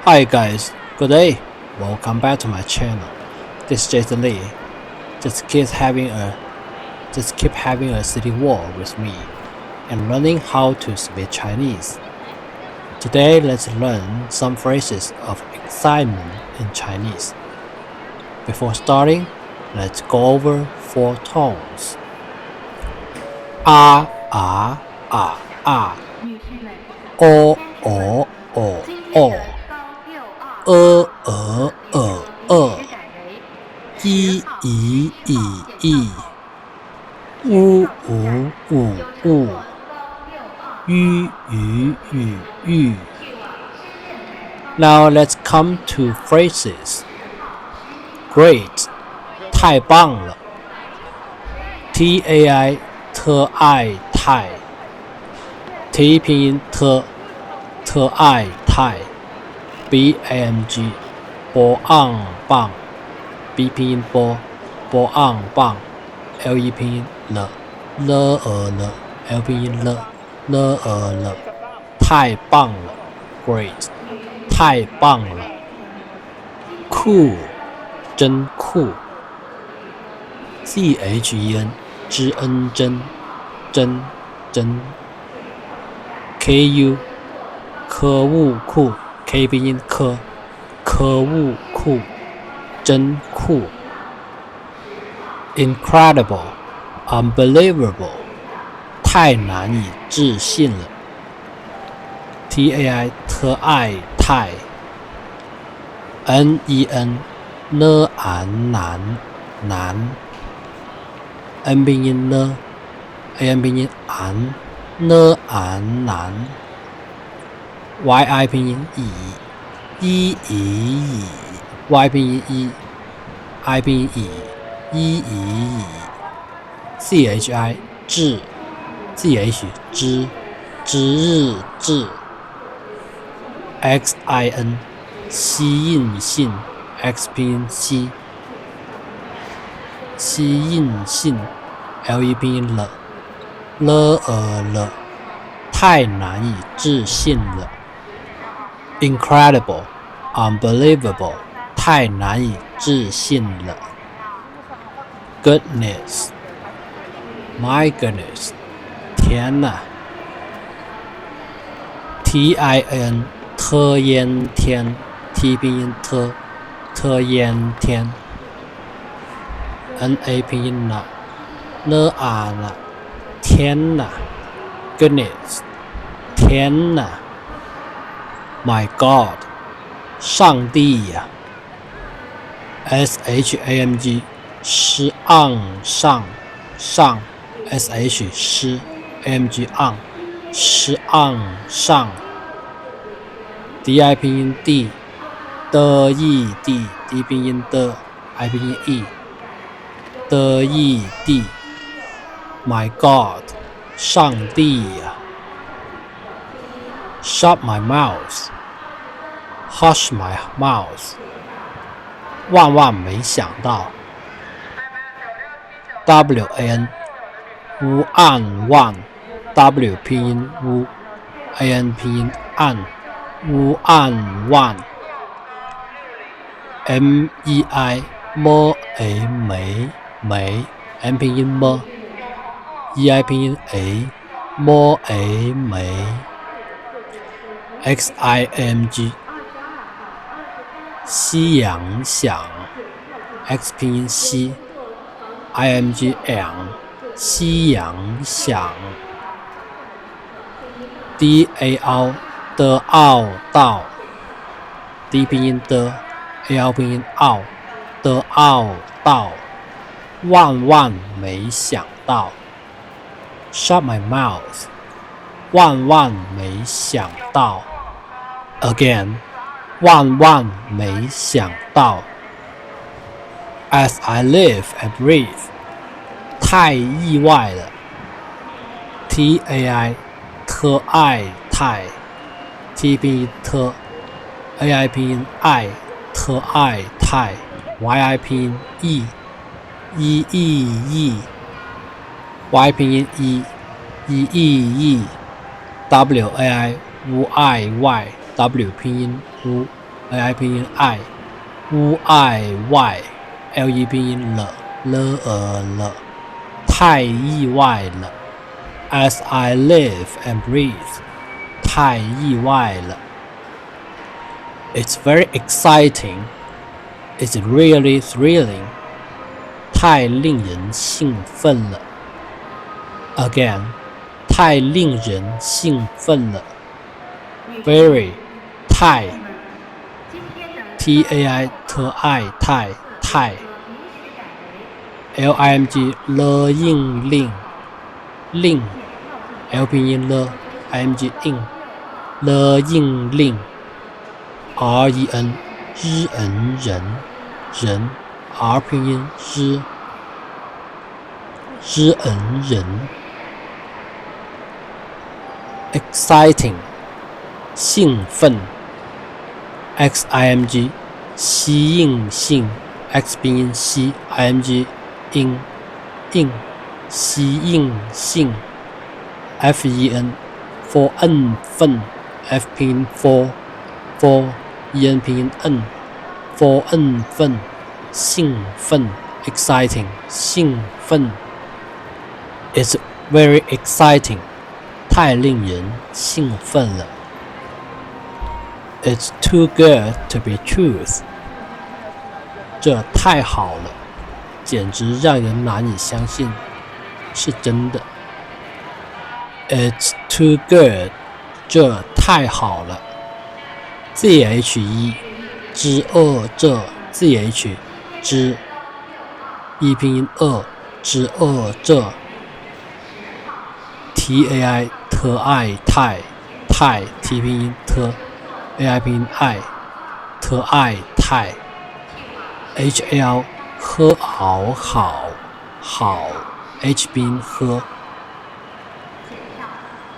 Hi guys, good day. Welcome back to my channel. This is Jason Lee. Just keep having a city walk with me and learning how to speak Chinese. Today let's learn some phrases of excitement in Chinese. Before starting, let's go over 4 tones. Ah, ah, ah, ah. Oh, oh, oh, oh. 一一一一，呜呜呜呜，吁吁吁吁。Now let's come to phrases. Great， 太棒了。Tai 特爱太 ，T 拼音特爱太 ，Bang 波昂棒。B 拼音波昂棒 ，Le 拼音了，L 拼音了，太棒了 ，Great， 太棒了 ，Cool， 真酷 ，Chen 知恩真 ，Ku 可恶酷 ，K 拼音可恶酷。真酷 ，incredible， unbelievable， 太难以置信了。Tai 特爱太 ，Nen 呢安难 ，N 拼音呢 ，An 拼音安呢安难 ，Yi 拼音以。Y 拼音一 ，I 拼音以 ，Chi 至 ，Ch 之日 ，Xin 吸引信 ，X 拼音吸引信 ，Le 拼音了，太难以置信了 ，incredible， unbelievable。太难以置信了 ！Goodness, my goodness， 天哪 ！Tin 特烟天 ，T 拼音特烟天 ，Na 拼音呢天哪 ！Goodness， 天哪 ！My God， 上帝呀！Shang 诗昂上 sh 诗 amg on 诗昂上 di 拼音地的意地 d 拼音的 I 拼音 e 的意地 My God 上帝呀 Shut my mouth Hush my mouth万没想到 ，Wan 乌暗万 ，W 拼音乌 ，An 拼音暗，乌暗万 ，Mei 么美 ，M 拼音么 ，Ei 拼音么美 ，Ximg。夕阳响 ，X 拼音西 ，img 阳，夕阳响 ，dao 的奥道 ，D 拼音的 ，al 拼音奥的奥道，万没想到 ，shut my mouth， 万没想到 ，again。万没想到 ，As I live and breathe， 太意外了。Tai 特爱太 ，T 拼音特 ，Ai 拼音爱特爱太 ，Yi 拼音意 ，Y 拼音意 ，Wai 乌爱 Y。W 拼音乌，AI 拼音 I，U I Y，LE 拼音了了，太意外了。As I live and breathe， 太意外了。It's very exciting. It's really thrilling. 太令人兴奋了。Again， 太令人兴奋了。Very， 太 ，T-A-I 特爱太 L-I-N-G 了应令 L 拼音了 I-N-G 应了应令 R-E-N 日人 R 拼音日人 Exciting 兴奋 X-I-N-G 吸引性 X 拼音吸 I-N-G 应吸引性 F-E-N for 愤 F 拼音 for E-N 拼音 N for 愤兴奋 exciting 兴奋 It's very exciting 太令人兴奋了。It's too good to be truth 这太好了，简直让人难以相信是真的。It's too good 这太好了。ZHE 之这 ZH 之 E 拼音之这 TAI 特爱太 T 拼音特 AI 拼音爱特爱太 HAL 喝熬好 H 拼音喝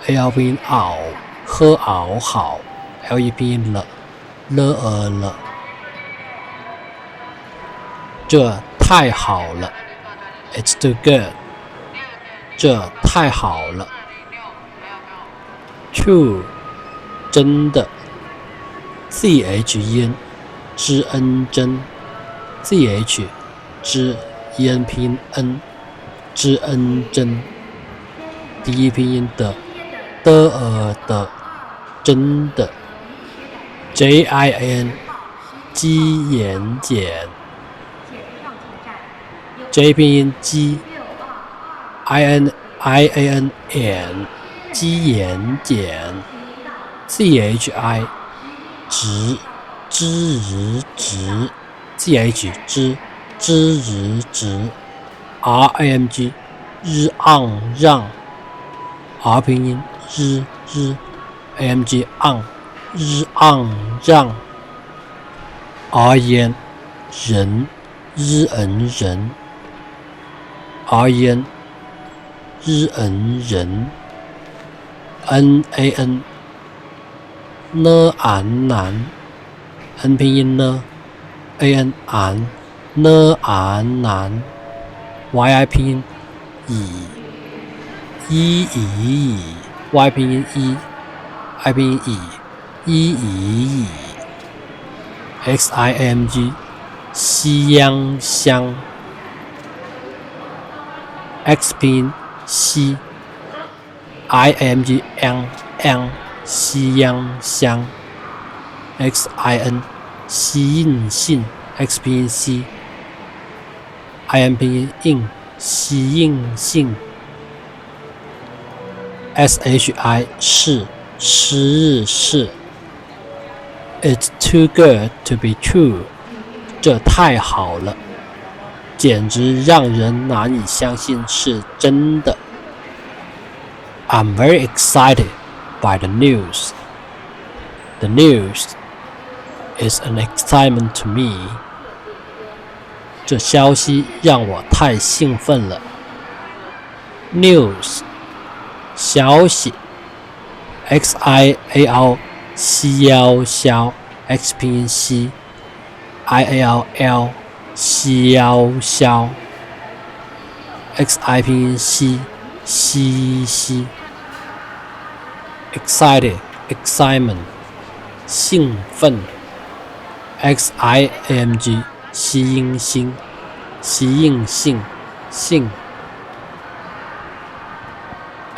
AL 拼音熬喝熬好 LE 拼音了这太好了 It's too good 这太好了 True 真的 CHEN 知恩真 ZH 知 EN 拼音 N 知恩真第一拼音的真的 JIN 鸡眼睑 J 拼音鸡 IAN 鸡眼睑 CHI 直 ZH 直 RANG 日昂让 R 拼音日 ANG 昂日昂让 REN 人日人 REN 日人 NAN 呢安南 N 拼音呢 AN 安呢安南 YI 拼音以 Y 拼音I 拼音以XIMG 西洋香 X 拼音西 IMG ang 西洋香 XIN 吸引性 X 拼音西 IN 拼音应吸引性 SHI 是It's too good to be true 这太好了，简直让人难以相信是真的。I'm very excited by the news. The news is an excitement to me. 这消息让我太兴奋了。News 消息 XIAL 西消 X 拼音西 IAL 西消 XI 拼音西 excited excitement 兴奋 xing 西音星，西应性性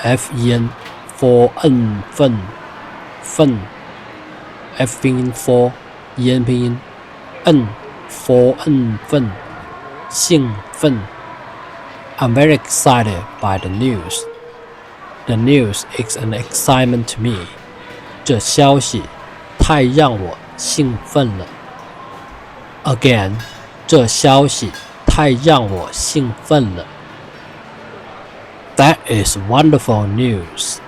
fen fen 份 f 拼音 for en 拼音 n fen 份兴奋。I'm very excited by the news. The news is an excitement to me. 这消息太让我兴奋了。Again, 这消息太让我兴奋了。That is wonderful news.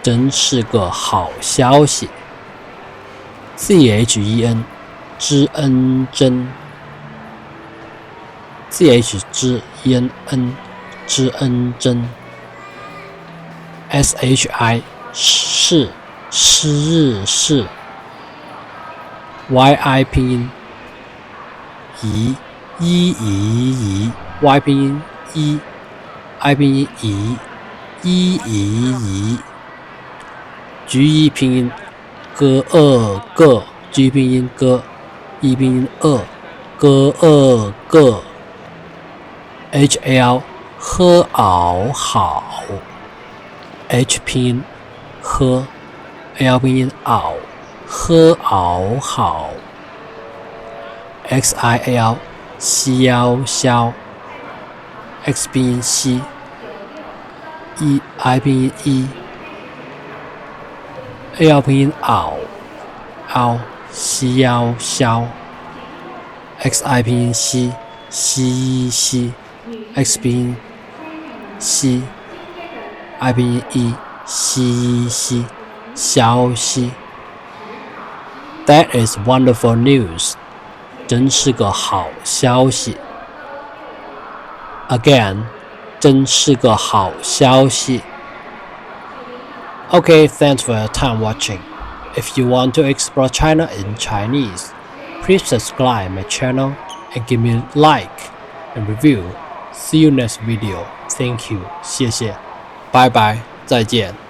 真是个好消息。Chen 知恩真 ch 知恩知恩真 shi 是日是 yi 拼音宜宜 y 拼音一 i 拼音宜居拼音歌个 g 拼音歌一拼音歌个 hal 喝熬好 h 拼音喝 l 拼音熬喝熬好 xil 消 x 拼音西 i 拼音al 拼音熬消 xi 拼音西x 拼音西 i 拼音西消息。That is wonderful news. 真是个好消息。Again, 真是个好消息。Okay, thanks for your time watching. If you want to explore China in Chinese, please subscribe my channel and give me a like and review. See you next video. Thank you. 谢谢。拜拜，再见。